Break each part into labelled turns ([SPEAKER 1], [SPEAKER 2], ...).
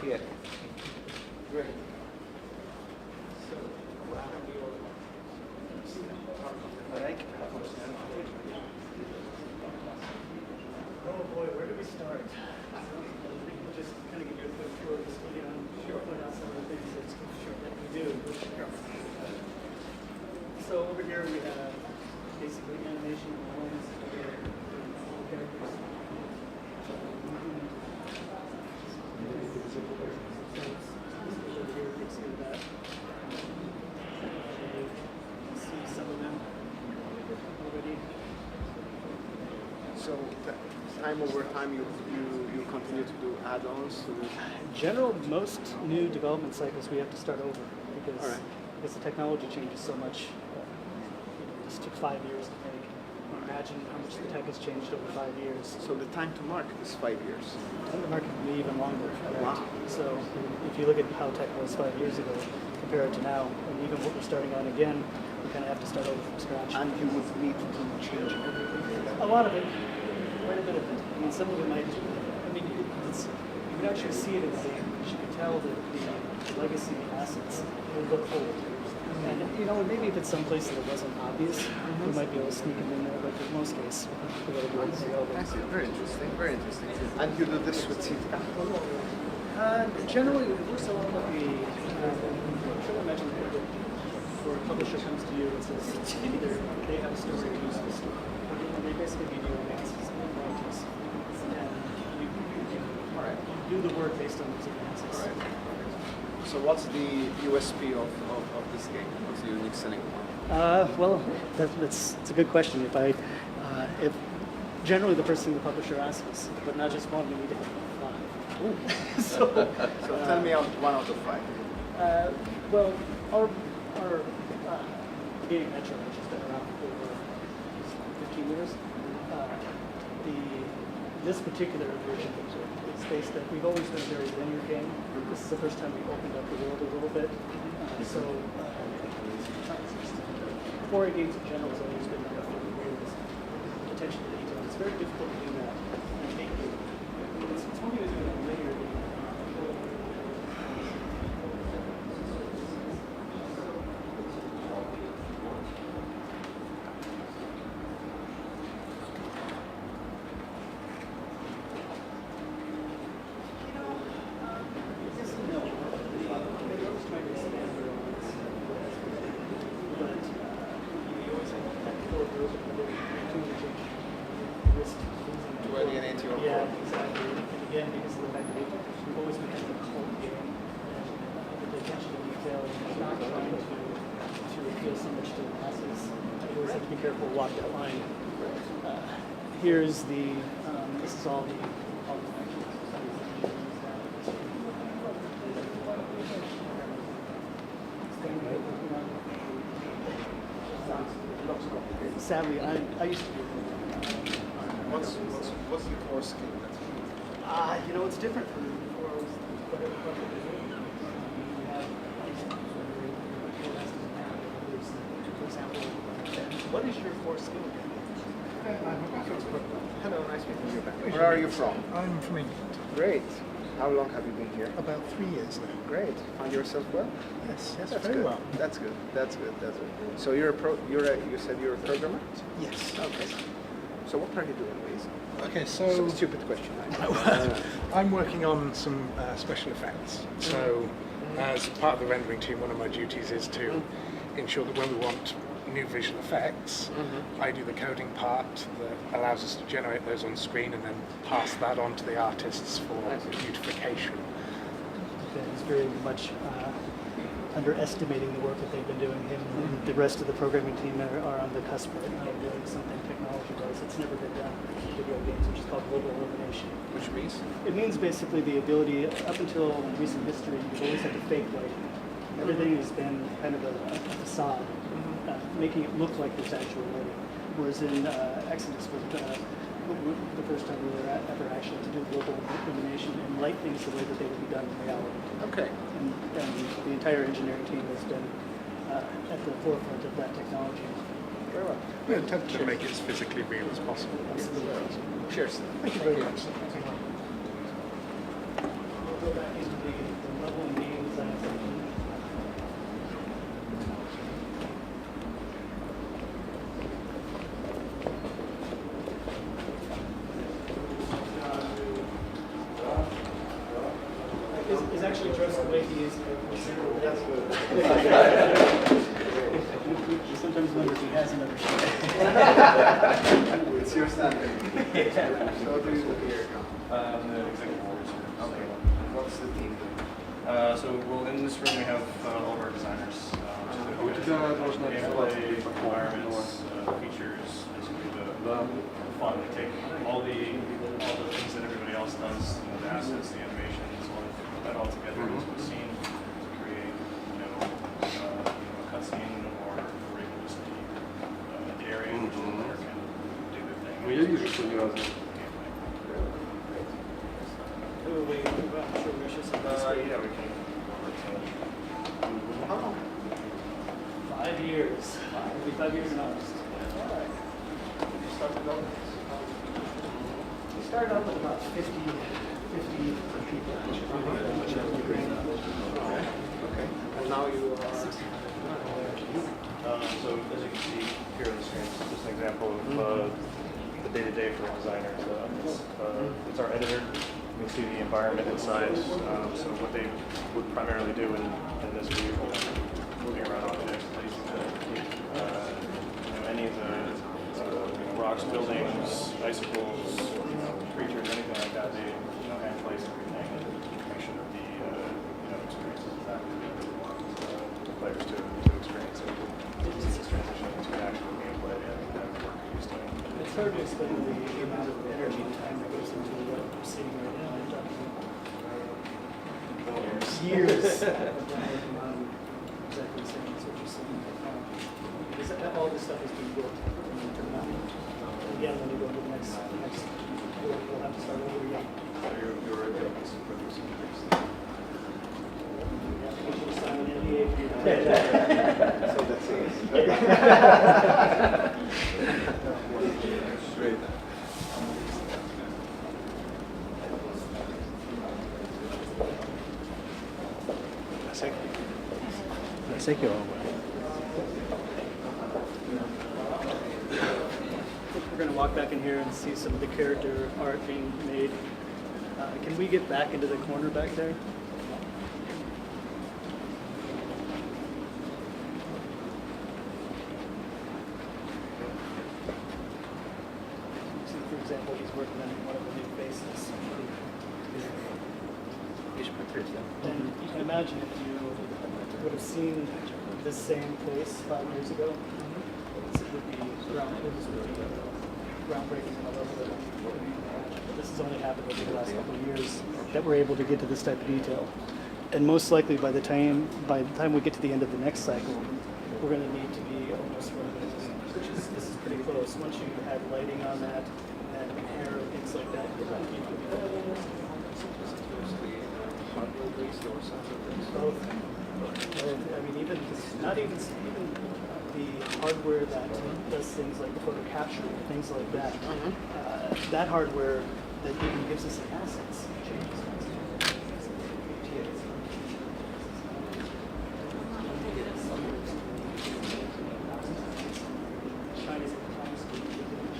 [SPEAKER 1] here. Great.
[SPEAKER 2] Oh boy, where do we start? I think we'll just kind of give you a quick tour of the studio and point out some of the things that we do. So over here we have basically animation elements for characters. Over here, basically that. See some of them already.
[SPEAKER 1] So time over time, you continue to do add-ons.
[SPEAKER 2] In general, most new development cycles we have to start over because
[SPEAKER 1] All right.
[SPEAKER 2] because the technology changes so much. This took 5 years to make. Imagine how much the tech has changed over 5 years.
[SPEAKER 1] So the time to market is 5 years.
[SPEAKER 2] And the market can be even longer.
[SPEAKER 1] Wow.
[SPEAKER 2] So if you look at how tech was 5 years ago compared to now, and even what we're starting on again, we kind of have to start over from scratch.
[SPEAKER 1] And you would need to change everything.
[SPEAKER 2] A lot of it, quite a bit of it. I mean, some of it might. I mean, you can actually see it in the game. You can tell that the legacy assets will look old. And maybe if it's someplace that it wasn't obvious, we might be able to sneak them in there. But in most cases, we got to do it over.
[SPEAKER 1] I see. Very interesting. Very interesting. And you do this with City.
[SPEAKER 2] Generally, it works a lot like the. I'm sure I mentioned that before a publisher comes to you and says either they have a story or use the story. And they basically give you advances and royalties. And you do the work based on those advances.
[SPEAKER 1] All right. So what's the USP of this game? What's the unique selling point?
[SPEAKER 2] Well, that's a good question. If generally the first thing the publisher asks us, but not just one, we need to have 5. So
[SPEAKER 1] tell me 1 out of 5.
[SPEAKER 2] Well, our gaming metro, which has been around for 15 years, this particular version is based that we've always been a very linear game. This is the first time we opened up the world a little bit. So 4A games in general has always been attention to detail. It's very difficult to do that. It's one thing to do it in a linear game. Yeah, exactly. And again, because of the fact that we've always been kind of a cult game, and the attention to detail and not trying to appeal so much to the masses. You always have to be careful to walk that line. Here's the, this is all the sadly, I used to be.
[SPEAKER 1] What's the core skill?
[SPEAKER 2] It's different from whatever project you're doing. For example, what is your core skill?
[SPEAKER 1] Hello, nice meeting you. Where are you from?
[SPEAKER 3] I'm from England.
[SPEAKER 1] Great. How long have you been here?
[SPEAKER 3] About 3 years now.
[SPEAKER 1] Great. Find yourself well?
[SPEAKER 3] Yes,
[SPEAKER 1] That's
[SPEAKER 3] very
[SPEAKER 1] good.
[SPEAKER 3] well.
[SPEAKER 1] That's good. That's good. That's good. So you said you're a programmer?
[SPEAKER 3] Yes.
[SPEAKER 1] Okay. So what are you doing, please?
[SPEAKER 3] Okay,
[SPEAKER 1] Some
[SPEAKER 3] so
[SPEAKER 1] stupid question.
[SPEAKER 3] I'm working on some special effects. So as part of the rendering team, one of my duties is to ensure that when we want new visual effects, I do the coding part that allows us to generate those on screen and then pass that on to the artists for beautification.
[SPEAKER 2] He's very much underestimating the work that they've been doing. Him and the rest of the programming team are on the cusp right now of doing something technology-wise. It's never been done in video games, which is called global illumination.
[SPEAKER 1] Which means?
[SPEAKER 2] It means basically the ability, up until recent history, you've always had to fake lighting. Everything has been kind of a facade, making it look like there's actual lighting. Whereas in Exodus was the first time we were ever actually to do global illumination and light things the way that they would be done in reality.
[SPEAKER 1] Okay.
[SPEAKER 2] And the entire engineering team has been at the forefront of that technology.
[SPEAKER 1] Very well.
[SPEAKER 3] We attempt to make it as physically real as possible.
[SPEAKER 1] Cheers.
[SPEAKER 3] Thank you very much.
[SPEAKER 2] We'll go back into the the level and name design section. Is actually dressed the way he is. He sometimes wonders if he has another shirt.
[SPEAKER 1] It's your standard. So do you here?
[SPEAKER 4] The executive board.
[SPEAKER 1] Okay. What's the team?
[SPEAKER 4] So in this room we have all of our designers. Gameplay, environments, features, basically the fun. They take all the things that everybody else does, the assets, the animations, put that all together into a scene to create, a cutscene or even just the area in which the player can do their thing.
[SPEAKER 5] Ну, я вижу, что ни разу.
[SPEAKER 2] I'm sure we should
[SPEAKER 4] Yeah, we can go over to.
[SPEAKER 1] How long?
[SPEAKER 2] 5 years. It'll be 5 years in August.
[SPEAKER 1] Alright. You started out?
[SPEAKER 2] We started out with about 50 people.
[SPEAKER 1] Okay. And now you are...
[SPEAKER 4] So as you can see here on the screen, this is just an example of the day-to-day for a designer. It's our editor. You can see the environment inside. So what they would primarily do in this vehicle, moving around objects, placing any of the rocks, buildings, icicles, creatures, anything like that. They hand place everything and make sure that the experience is exactly what we want the players to experience it. It's transition into actual gameplay and the work you're used to doing.
[SPEAKER 2] It's hard to explain the amount of energy and time that goes into what we're seeing right now. I'm talking years of working on exactly the same as what you're seeing right now. Because all this stuff is being built from the turn on. Again, when you go to the next we'll have to start over again.
[SPEAKER 4] So you're already making some producing things.
[SPEAKER 2] Sign an NDA for you.
[SPEAKER 1] So that's it. Great.
[SPEAKER 2] We're going to walk back in here and see some of the character art being made. Can we get back into the corner back there? See, for example, he's working on one of the new faces. And you can imagine if you would have seen this same place 5 years ago, it would be groundbreaking on a level that this has only happened over the last couple of years that we're able to get to this type of detail. And most likely by the time we get to the end of the next cycle, we're going to need to be almost where this is pretty close. Once you add lighting on that and hair and things like that, you're going to be both. I mean, even the hardware that does things like photo capture and things like that, that hardware that even gives us the assets changes. Shiny sometimes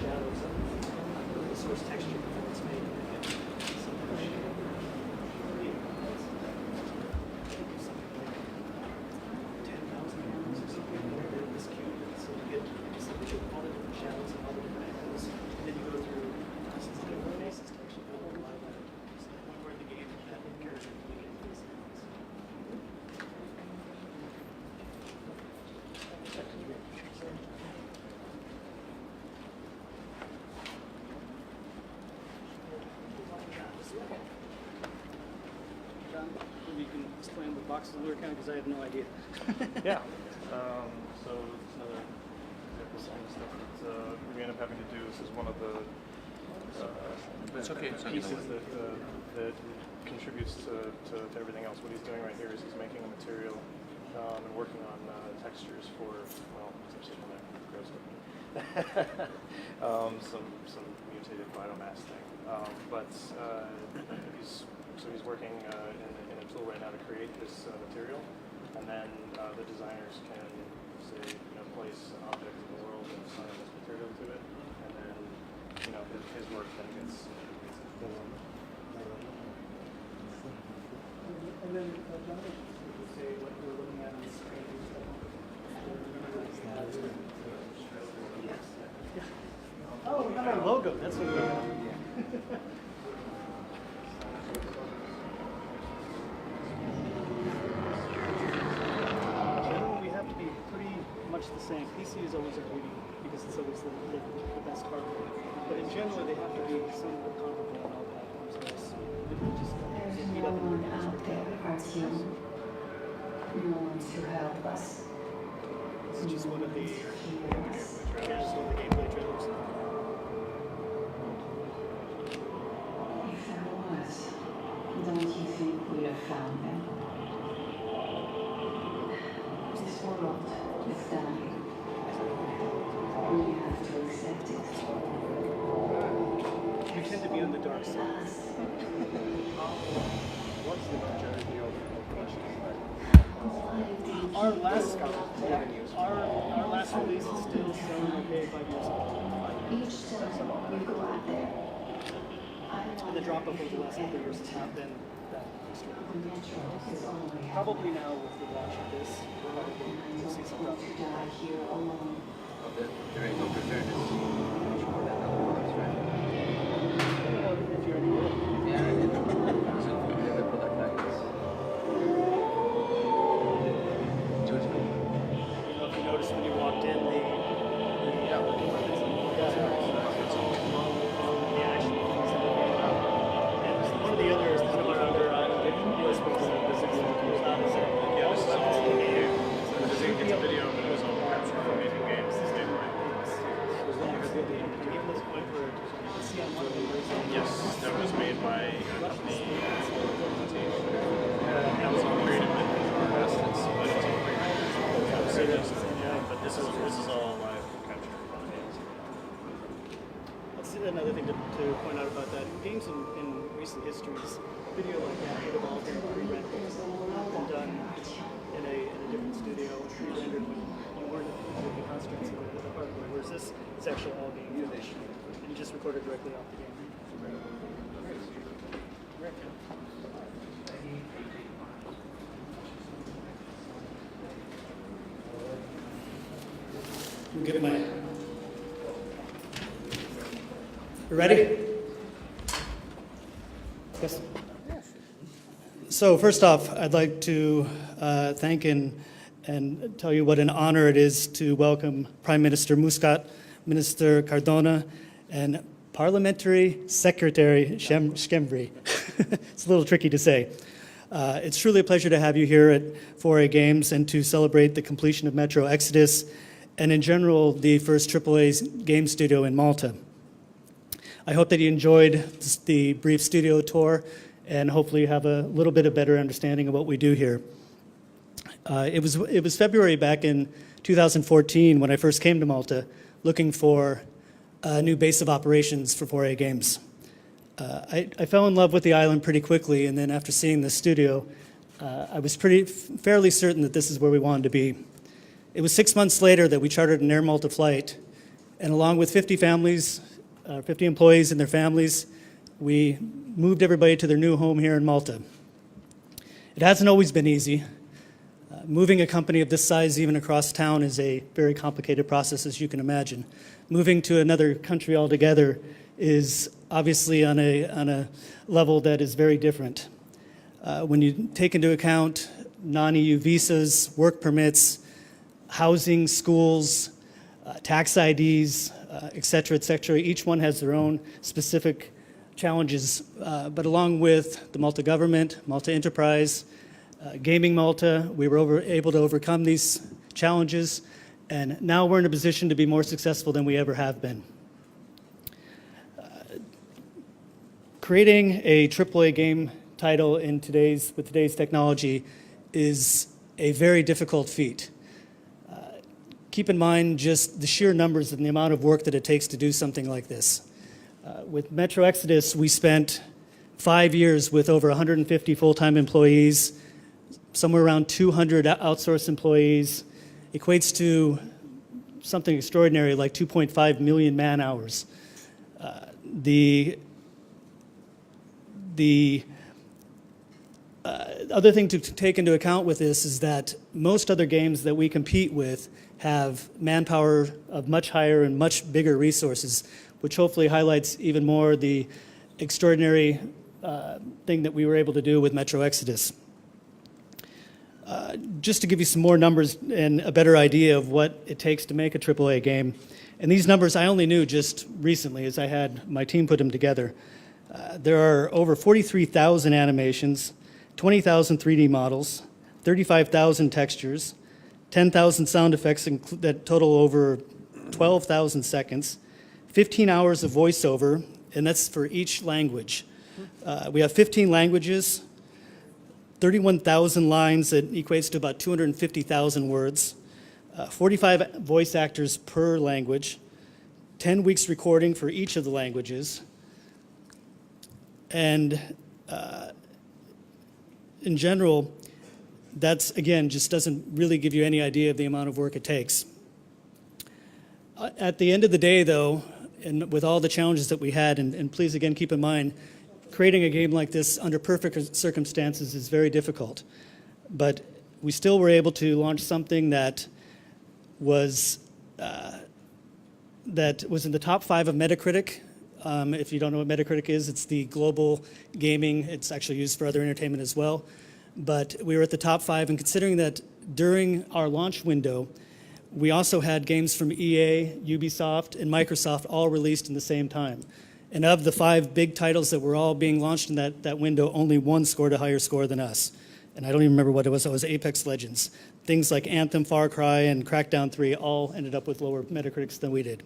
[SPEAKER 2] shadows of the source texture before it's made. You can explain what boxes of lure count because I have no idea.
[SPEAKER 4] Yeah. So it's another example of some of the stuff that we end up having to do. This is one of the pieces that contributes to everything else. What he's doing right here is he's making a material and working on textures for, well, some mutated biomass thing. But he's So he's working in a tool right now to create this material, and then the designers can say, place an object in the world and assign this material to it, and then his work then gets
[SPEAKER 2] And then, John, would you say what we're looking at on the screen? Oh, we got our logo. That's what we're Generally, we have to be pretty much the same. PC is always a beauty because it's always the best hardware. But in general, they have to be somewhat comparable on all platforms.
[SPEAKER 5] There's no one out there hurts you. No one to help us.
[SPEAKER 2] This is just one of the
[SPEAKER 5] Yes.
[SPEAKER 2] gameplay trailers.
[SPEAKER 5] If there was, don't you think we'd have found them? This world is dying. We have to accept it.
[SPEAKER 2] We tend to be on the dark side.
[SPEAKER 5] Us.
[SPEAKER 1] What's the longevity of Russian?
[SPEAKER 2] Our last release is still selling okay 5 years old.
[SPEAKER 5] Each time we go out there,
[SPEAKER 2] And the drop off over the last couple of years has not been that extreme.
[SPEAKER 5] the metro is all we have.
[SPEAKER 2] Probably now with the launch of this, we'll see some drop.
[SPEAKER 5] To die here alone.
[SPEAKER 1] There ain't no preparedness. Much more than other ones, right?
[SPEAKER 2] If you're any good.
[SPEAKER 1] Yeah, so the product like this. George,
[SPEAKER 2] I don't know if you noticed when you walked in, the action was in the game. And one of the others, one of our other US businesses is
[SPEAKER 4] Yeah, this is all it's a video, but it was all captured from Amazing Games. This did right.
[SPEAKER 2] Even this point where you see on one of them,
[SPEAKER 4] Yes, that was made by a company. That was all created with our assets, but it's all created. But this is all live captured from games.
[SPEAKER 2] That's another thing to point out about that. Games in recent histories, video like that would have all been pre-rendered, been done in a different studio, pre-rendered when you weren't with the constraints of the hardware, whereas this is actually all game footage, and you just record it directly off the game. Get my. You ready? Yes. So first off, I'd like to thank and tell you what an honor it is to welcome Prime Minister Muscat, Minister Cardona, and Parliamentary Secretary Schembri. It's a little tricky to say. It's truly a pleasure to have you here at 4A Games and to celebrate the completion of Metro Exodus and in general the first AAA game studio in Malta. I hope that you enjoyed the brief studio tour and hopefully you have a little bit of better understanding of what we do here. It was February back in 2014 when I first came to Malta looking for a new base of operations for 4A Games. I fell in love with the island pretty quickly, and then after seeing the studio, I was fairly certain that this is where we wanted to be. It was 6 months later that we chartered an Air Malta flight, and along with 50 employees and their families, we moved everybody to their new home here in Malta. It hasn't always been easy. Moving a company of this size even across town is a very complicated process, as you can imagine. Moving to another country altogether is obviously on a level that is very different. When you take into account non-EU visas, work permits, housing, schools, tax IDs, et cetera, each one has their own specific challenges. But along with the Malta government, Malta Enterprise, Gaming Malta, we were able to overcome these challenges, and now we're in a position to be more successful than we ever have been. Creating a AAA game title with today's technology is a very difficult feat. Keep in mind just the sheer numbers and the amount of work that it takes to do something like this. With Metro Exodus, we spent 5 years with over 150 full-time employees, somewhere around 200 outsourced employees, equates to something extraordinary like 2.5 million man-hours. The other thing to take into account with this is that most other games that we compete with have manpower of much higher and much bigger resources, which hopefully highlights even more the extraordinary thing that we were able to do with Metro Exodus. Just to give you some more numbers and a better idea of what it takes to make a AAA game, and these numbers I only knew just recently as I had my team put them together. There are over 43,000 animations, 20,000 3D models, 35,000 textures, 10,000 sound effects that total over 12,000 seconds, 15 hours of voiceover, and that's for each language. We have 15 languages, 31,000 lines that equates to about 250,000 words, 45 voice actors per language, 10 weeks recording for each of the languages, and in general, that's, again, just doesn't really give you any idea of the amount of work it takes. At the end of the day, though, and with all the challenges that we had, and please, again, keep in mind, creating a game like this under perfect circumstances is very difficult. But we still were able to launch something that was in the top 5 of Metacritic. If you don't know what Metacritic is, it's the global gaming. It's actually used for other entertainment as well. But we were at the top 5, and considering that during our launch window, we also had games from EA, Ubisoft, and Microsoft all released in the same time. And of the 5 big titles that were all being launched in that window, only one scored a higher score than us. And I don't even remember what it was. It was Apex Legends. Things like Anthem, Far Cry, and Crackdown 3 all ended up with lower Metacritics than we did.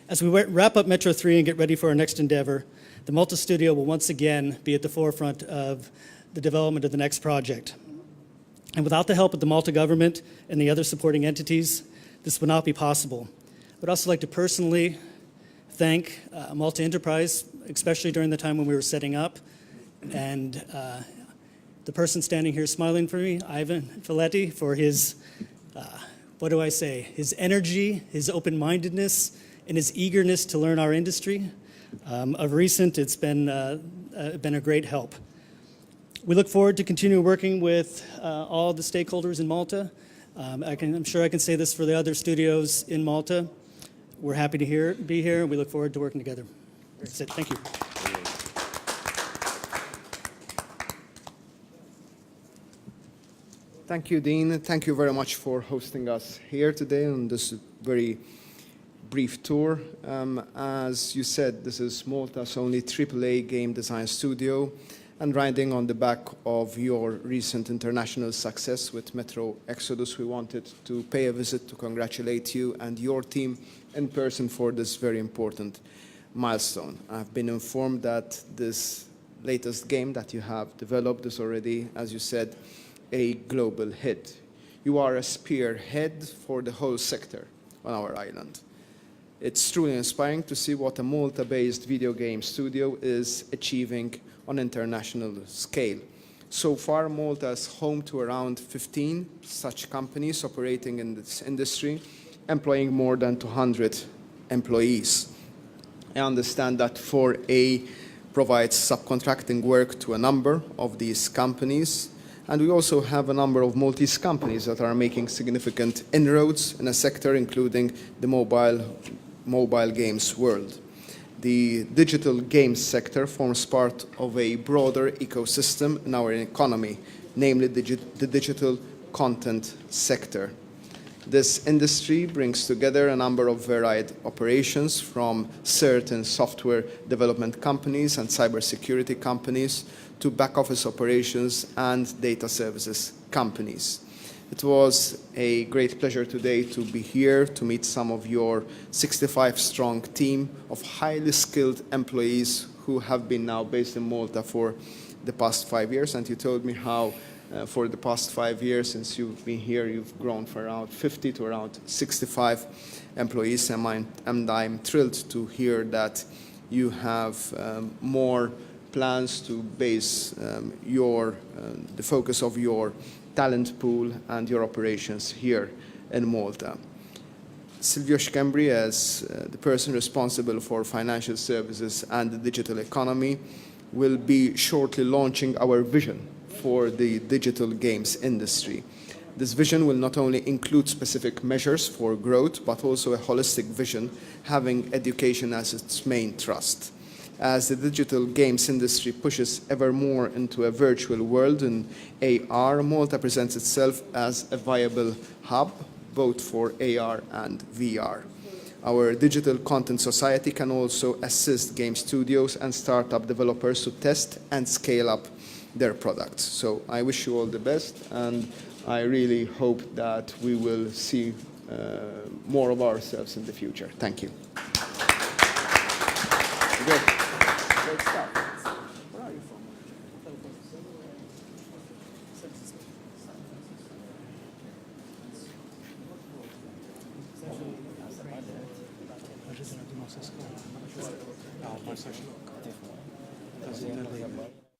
[SPEAKER 2] As we wrap up Metro 3 and get ready for our next endeavor, the Malta studio will once again be at the forefront of the development of the next project. And without the help of the Malta government and the other supporting entities, this would not be possible. I would also like to personally thank Malta Enterprise, especially during the time when we were setting up, and the person standing here smiling for me, Ivan Filetti, for his, his energy, his open-mindedness, and his eagerness to learn our industry. Of recent, it's been a great help. We look forward to continue working with all the stakeholders in Malta. I'm sure I can say this for the other studios in Malta. We're happy to be here, and we look forward to working together. That's it. Thank you.
[SPEAKER 1] Thank you, Dean. Thank you very much for hosting us here today on this very brief tour. As you said, this is Malta's only AAA game design studio, and riding on the back of your recent international success with Metro Exodus, we wanted to pay a visit to congratulate you and your team in person for this very important milestone. I've been informed that this latest game that you have developed is already, as you said, a global hit. You are a spearhead for the whole sector on our island. It's truly inspiring to see what a Malta-based video game studio is achieving on international scale. So far, Malta is home to around 15 such companies operating in this industry, employing more than 200 employees. I understand that 4A provides subcontracting work to a number of these companies, and we also have a number of Maltese companies that are making significant inroads in a sector including the mobile games world. The digital games sector forms part of a broader ecosystem in our economy, namely the digital content sector. This industry brings together a number of varied operations from certain software development companies and cybersecurity companies to back-office operations and data services companies. It was a great pleasure today to be here to meet some of your 65-strong team of highly skilled employees who have been now based in Malta for the past 5 years. And you told me how for the past 5 years since you've been here, you've grown from around 50 to around 65 employees. And I'm thrilled to hear that you have more plans to base the focus of your talent pool and your operations here in Malta. Silvio Scambri, as the person responsible for financial services and the digital economy, will be shortly launching our vision for the digital games industry. This vision will not only include specific measures for growth, but also a holistic vision having education as its main thrust. As the digital games industry pushes ever more into a virtual world in AR, Malta presents itself as a viable hub both for AR and VR. Our digital content society can also assist game studios and startup developers to test and scale up their products. So I wish you all the best, and I really hope that we will see more of ourselves in the future. Thank you. Good. Great stuff. Where are you from?
[SPEAKER 3] No,